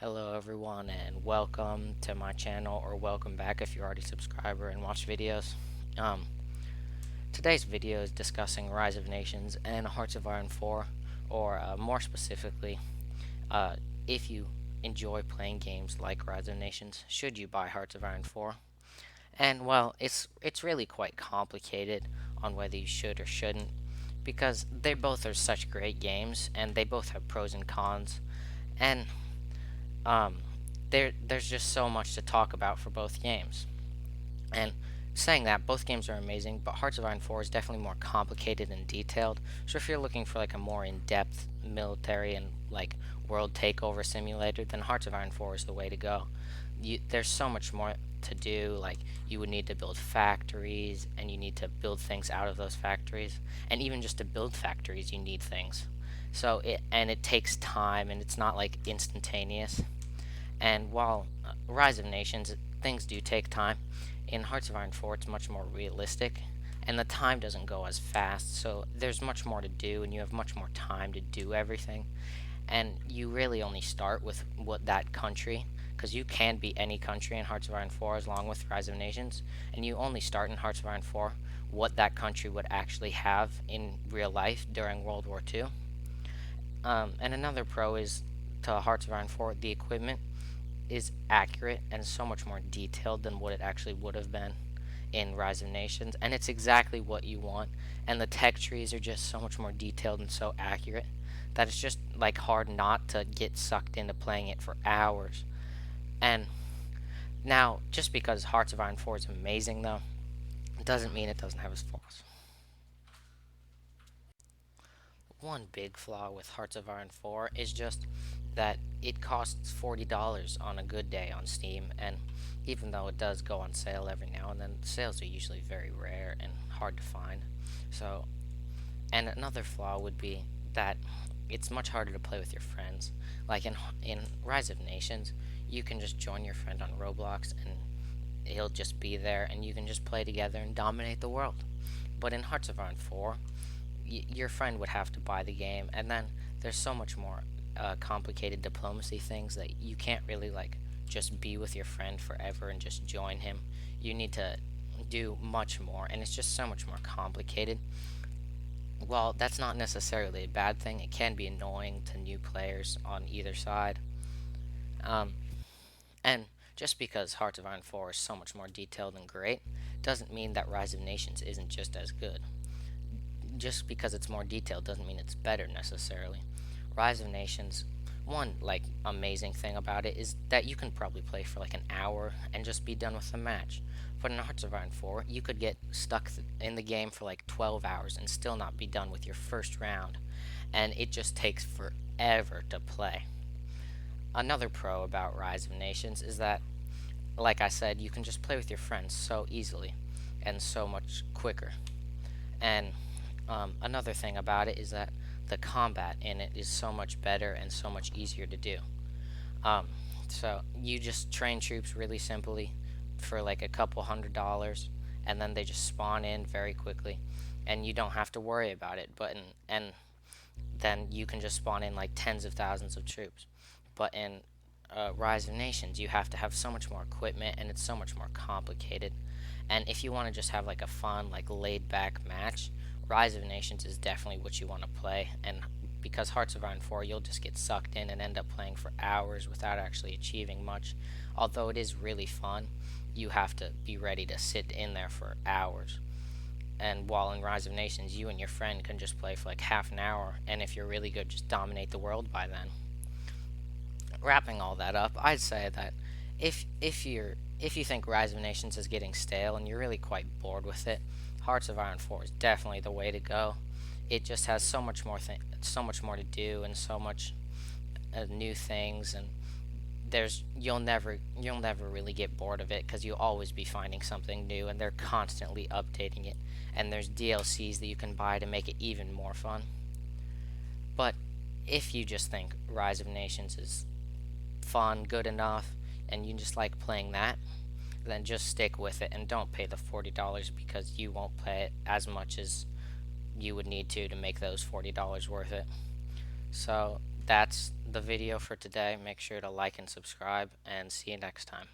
Hello everyone and welcome to my channel, or welcome back if you're already a subscriber and watch videos. Um, Today's video is discussing Rise of Nations and Hearts of Iron 4, or more specifically, uh, if you enjoy playing games like Rise of Nations, should you buy Hearts of Iron 4? And well, it's really quite complicated on whether you should or shouldn't, because they both are such great games and they both have pros and cons. And um, there's just so much to talk about for both games. And saying that, both games are amazing, but Hearts of Iron 4 is definitely more complicated and detailed. So if you're looking for like a more in-depth military and like world takeover simulator, then Hearts of Iron 4 is the way to go. There's so much more to do. Like, you would need to build factories, and you need to build things out of those factories, and even just to build factories, you need things. So it takes time, and it's not like instantaneous. And while Rise of Nations, things do take time, in Hearts of Iron 4 it's much more realistic, and the time doesn't go as fast, so there's much more to do, and you have much more time to do everything. And you really only start with what that country, because you can be any country in Hearts of Iron 4 as long with Rise of Nations, and you only start in Hearts of Iron 4 what that country would actually have in real life during World War II. And another pro is to Hearts of Iron 4, the equipment is accurate and so much more detailed than what it actually would have been in Rise of Nations, and it's exactly what you want. And the tech trees are just so much more detailed and so accurate that it's just like hard not to get sucked into playing it for hours. And now, just because Hearts of Iron 4 is amazing, though, it doesn't mean it doesn't have its flaws. One big flaw with Hearts of Iron 4 is just that it costs $40 on a good day on Steam, and even though it does go on sale every now and then, sales are usually very rare and hard to find. So, and another flaw would be that it's much harder to play with your friends. Like in Rise of Nations, you can just join your friend on Roblox and he'll just be there, and you can just play together and dominate the world. But in Hearts of Iron 4, your friend would have to buy the game, and then there's so much more complicated diplomacy things that you can't really like just be with your friend forever and just join him. You need to do much more, and it's just so much more complicated. Well, that's not necessarily a bad thing. It can be annoying to new players on either side. Um, and just because Hearts of Iron 4 is so much more detailed and great, doesn't mean that Rise of Nations isn't just as good. Just because it's more detailed doesn't mean it's better necessarily. Rise of Nations, one like amazing thing about it is that you can probably play for like an hour and just be done with the match. But in Hearts of Iron 4, you could get stuck in the game for like 12 hours and still not be done with your first round, and it just takes forever to play. Another pro about Rise of Nations is that, like I said, you can just play with your friends so easily and so much quicker. And another thing about it is that the combat in it is so much better and so much easier to do. Um, so you just train troops really simply for like a couple $100, and then they just spawn in very quickly, and you don't have to worry about it. And then you can just spawn in like tens of thousands of troops. But in Rise of Nations, you have to have so much more equipment, and it's so much more complicated. And if you want to just have like a fun, like laid back match, Rise of Nations is definitely what you want to play. And because Hearts of Iron 4, you'll just get sucked in and end up playing for hours without actually achieving much. Although it is really fun, you have to be ready to sit in there for hours. And while in Rise of Nations, you and your friend can just play for like half an hour, and if you're really good, just dominate the world by then. Wrapping all that up, I'd say that if you think Rise of Nations is getting stale and you're really quite bored with it, Hearts of Iron 4 is definitely the way to go. It just has so much more to do, and so much new things, and you'll never really get bored of it because you'll always be finding something new, and they're constantly updating it. And there's DLCs that you can buy to make it even more fun. But if you just think Rise of Nations is fun, good enough, and you just like playing that, then just stick with it and don't pay the $40, because you won't play it as much as you would need to make those $40 worth it. So that's the video for today. Make sure to like and subscribe, and see you next time.